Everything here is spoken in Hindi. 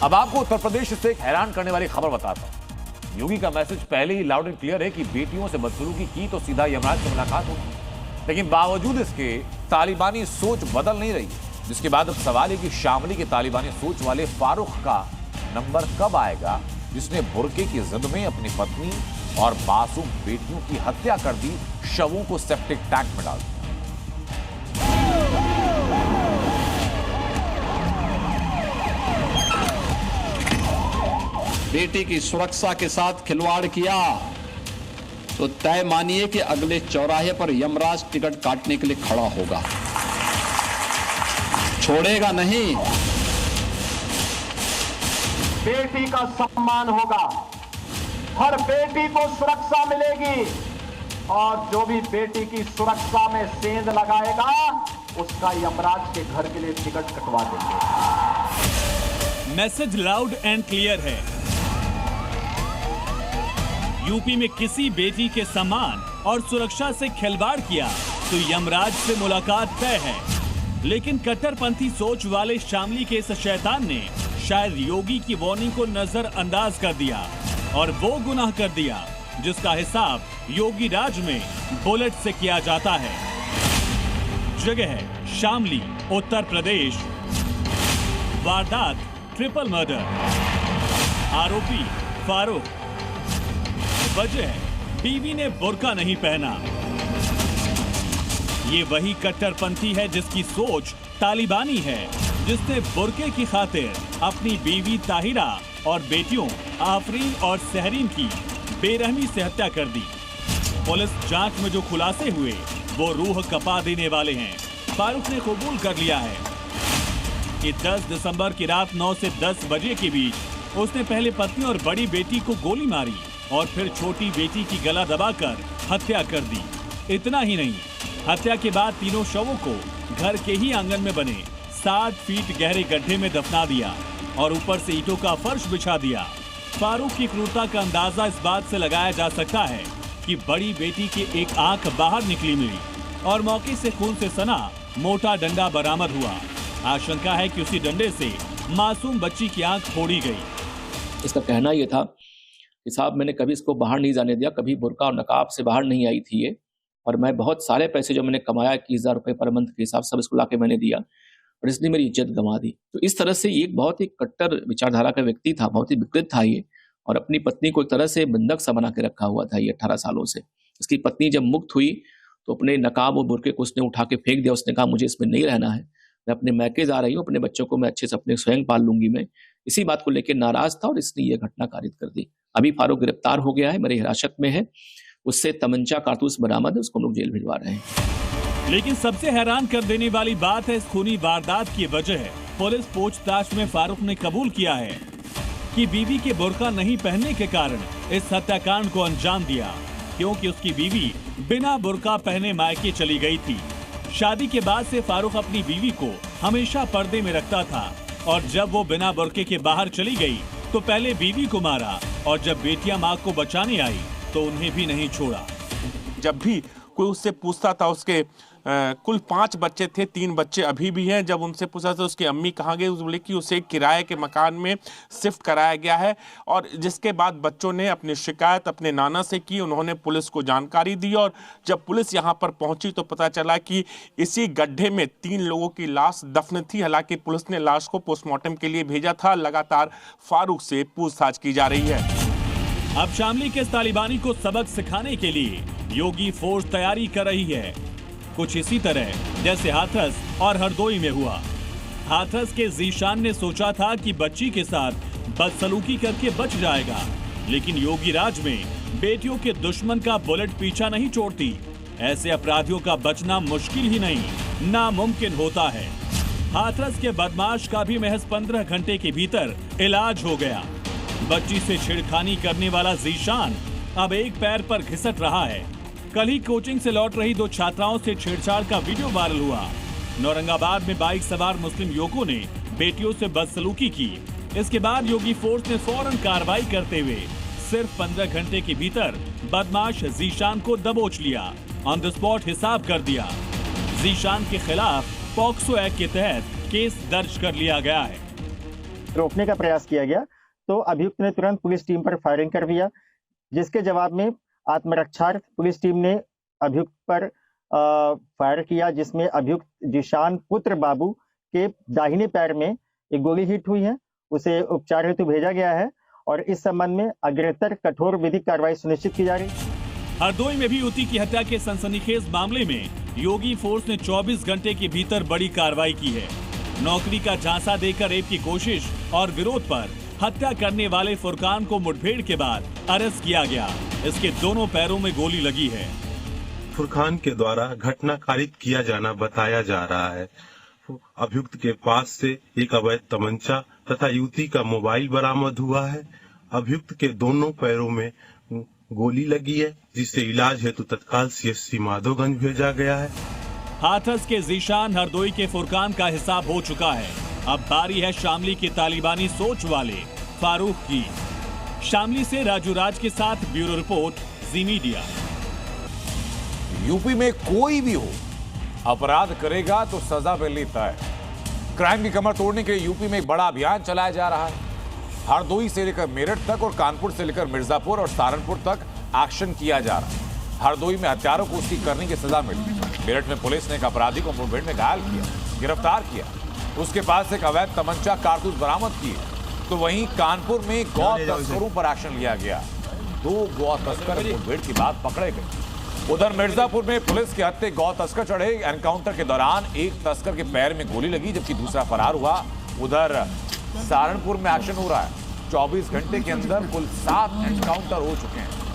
अब आपको उत्तर प्रदेश से एक हैरान करने वाली खबर बताता हूं। योगी का मैसेज पहले ही लाउड एंड क्लियर है कि बेटियों से बदसलूकी की तो सीधा यमराज से मुलाकात होगी, लेकिन बावजूद इसके तालिबानी सोच बदल नहीं रही, जिसके बाद अब सवाल है कि शामली के तालिबानी सोच वाले फारूक का नंबर कब आएगा, जिसने बुर्के की जिद में अपनी पत्नी और मासूम बेटियों की हत्या कर दी, शवों को सेप्टिक टैंक में डाल दिया। बेटी की सुरक्षा के साथ खिलवाड़ किया तो तय मानिए कि अगले चौराहे पर यमराज टिकट काटने के लिए खड़ा होगा, छोड़ेगा नहीं। बेटी का सम्मान होगा, हर बेटी को सुरक्षा मिलेगी और जो भी बेटी की सुरक्षा में सेंध लगाएगा उसका यमराज के घर के लिए टिकट कटवा देंगे। मैसेज लाउड एंड क्लियर है। यूपी में किसी बेटी के सम्मान और सुरक्षा से खिलवाड़ किया तो यमराज से मुलाकात तय है। लेकिन कट्टरपंथी सोच वाले शामली के इस शैतान ने शायद योगी की वार्निंग को नजरअंदाज कर दिया और वो गुनाह कर दिया जिसका हिसाब योगी राज में बुलेट से किया जाता है। जगह है शामली, उत्तर प्रदेश। वारदात ट्रिपल मर्डर। आरोपी फारूक। वजह बीवी ने बुर्का नहीं पहना। ये वही कट्टरपंथी है जिसकी सोच तालिबानी है, जिसने बुर्के की खातिर अपनी बीवी ताहिरा और बेटियों आफरीन और सहरीन की बेरहमी से हत्या कर दी। पुलिस जांच में जो खुलासे हुए वो रूह कपा देने वाले हैं। फारूक ने कबूल कर लिया है कि 10 दिसंबर की रात 9 से 10 बजे के बीच उसने पहले पत्नी और बड़ी बेटी को गोली मारी और फिर छोटी बेटी की गला दबाकर हत्या कर दी। इतना ही नहीं, हत्या के बाद तीनों शवों को घर के ही आंगन में बने 60 फीट गहरे गड्ढे में दफना दिया और ऊपर से ईंटों का फर्श बिछा दिया। फारूक की क्रूरता का अंदाजा इस बात से लगाया जा सकता है कि बड़ी बेटी की एक आंख बाहर निकली मिली और मौके से खून से सना मोटा डंडा बरामद हुआ। आशंका है कि उसी डंडे से मासूम बच्ची की आंख फोड़ी गई। इसका कहना यह था कि साहब मैंने कभी इसको बाहर नहीं जाने दिया, कभी बुर्का और नकाब से बाहर नहीं आई थी ये, और मैं बहुत सारे पैसे जो मैंने कमाया 21,000 रुपये पर मंथ के हिसाब सब इसको लाके मैंने दिया और इसने मेरी इज्जत गंवा दी। तो इस तरह से ये एक बहुत ही कट्टर विचारधारा का व्यक्ति था, बहुत ही विकृत था ये, और अपनी पत्नी को एक तरह से बंधक सा बना के रखा हुआ था ये 18 सालों से। इसकी पत्नी जब मुक्त हुई तो अपने नकाब और बुर्के को उसने उठा के फेंक दिया। उसने कहा मुझे इसमें नहीं रहना है, मैं अपने मैके जा रही हूँ, अपने बच्चों को मैं अच्छे से अपने स्वयं पाल लूंगी। मैं इसी बात को लेकर नाराज था और इसने ये घटना कारित कर दी। अभी फारूक गिरफ्तार हो गया है, मेरी हिरासत में है, उससे तमंचा कारतूस बरामद है, उसको हम लोग जेल भिजवा रहे हैं। लेकिन सबसे हैरान कर देने वाली बात है इस खूनी वारदात की वजह। पुलिस पूछताछ में फारूक ने कबूल किया है कि बीवी के बुर्का नहीं पहनने के कारण इस हत्याकांड को अंजाम दिया, क्योंकि उसकी बीवी बिना बुर्का पहने मायके चली गई थी। शादी के बाद से फारूक अपनी बीवी को हमेशा पर्दे में रखता था और जब वो बिना बुर्के के बाहर चली गई तो पहले बीवी को मारा और जब बेटियां मां को बचाने आई तो उन्हें भी नहीं छोड़ा। जब भी कोई उससे पूछता था, उसके कुल 5 बच्चे थे, 3 बच्चे अभी भी हैं, जब उनसे पूछा था उसकी अम्मी कहाँ गई, उस बोले कि उसे किराए के मकान में शिफ्ट कराया गया है। और जिसके बाद बच्चों ने अपनी शिकायत अपने नाना से की, उन्होंने पुलिस को जानकारी दी और जब पुलिस यहाँ पर पहुँची तो पता चला कि इसी गड्ढे में 3 लोगों की लाश दफन थी। हालांकि पुलिस ने लाश को पोस्टमार्टम के लिए भेजा था। लगातार फारूक से पूछताछ की जा रही है। अब शामली के तालिबानी को सबक सिखाने के लिए योगी फोर्स तैयारी कर रही है, कुछ इसी तरह जैसे हाथरस और हरदोई में हुआ। हाथरस के जीशान ने सोचा था कि बच्ची के साथ बदसलूकी करके बच जाएगा, लेकिन योगी राज में बेटियों के दुश्मन का बुलेट पीछा नहीं छोड़ती। ऐसे अपराधियों का बचना मुश्किल ही नहीं, नामुमकिन होता है। हाथरस के बदमाश का भी महज 15 घंटे के भीतर इलाज हो गया। बच्ची से छेड़खानी करने वाला जीशान अब एक पैर पर घिसट रहा है। कल ही कोचिंग से लौट रही 2 छात्राओं से छेड़छाड़ का वीडियो वायरल हुआ। औरंगाबाद में बाइक सवार मुस्लिम युवकों ने बेटियों से बदसलूकी की। इसके बाद योगी फोर्स ने फौरन कार्रवाई करते हुए सिर्फ 15 घंटे के भीतर बदमाश जीशान को दबोच लिया, ऑन द स्पॉट हिसाब कर दिया। जीशान के खिलाफ पॉक्सो एक्ट के तहत केस दर्ज कर लिया गया है। रोकने का प्रयास किया गया तो अभियुक्त ने तुरंत पुलिस टीम पर फायरिंग कर दिया, जिसके जवाब में आत्मरक्षार्थ पुलिस टीम ने अभियुक्त पर फायर किया, जिसमें अभियुक्त जिशान पुत्र बाबू के दाहिने पैर में एक गोली हिट हुई है। उसे उपचार हेतु भेजा गया है और इस संबंध में अग्रेतर कठोर विधिक कार्रवाई सुनिश्चित की जा रही है। हरदोई में भी युवती की हत्या के सनसनीखेज मामले में योगी फोर्स ने 24 घंटे के भीतर बड़ी कार्रवाई की है। नौकरी का झांसा देकर रेप की कोशिश और विरोध पर हत्या करने वाले फुरकान को मुठभेड़ के बाद अरेस्ट किया गया। इसके दोनों पैरों में गोली लगी है। फुरकान के द्वारा घटना कारित किया जाना बताया जा रहा है। अभियुक्त के पास से एक अवैध तमंचा तथा युवती का मोबाइल बरामद हुआ है। अभियुक्त के दोनों पैरों में गोली लगी है, जिसे इलाज हेतु तत्काल CHC माधोगंज भेजा गया है। हाथरस के जीशान, हरदोई के फुरकान का हिसाब हो चुका है। अब बारी है शामली के तालिबानी सोच वाले फारूक की। शामली से राजू राज के साथ ब्यूरो रिपोर्ट, जी मीडिया। यूपी में कोई भी हो अपराध करेगा तो सजा मिलनी तय। क्राइम की कमर तोड़ने के लिए यूपी में एक बड़ा अभियान चलाया जा रहा है। हरदोई से लेकर मेरठ तक और कानपुर से लेकर मिर्जापुर और सहारनपुर तक एक्शन किया जा रहा है। हरदोई में हत्यारों को उसकी करने की सजा मिली। मेरठ में पुलिस ने एक अपराधी को मुठभेड़ में घायल किया, गिरफ्तार किया। उसके पास एक अवैध तमंचा कारतूस बरामद किए। तो वहीं कानपुर में गौ तस्करों पर एक्शन लिया गया। 2 गौ तस्कर मुठभेड़ की बात पकड़े गए। उधर मिर्जापुर में पुलिस के हत्थे गौ तस्कर चढ़े। एनकाउंटर के दौरान एक तस्कर के पैर में गोली लगी, जबकि दूसरा फरार हुआ। उधर सहारनपुर में एक्शन हो रहा है। 24 घंटे के अंदर कुल 7 एनकाउंटर हो चुके हैं।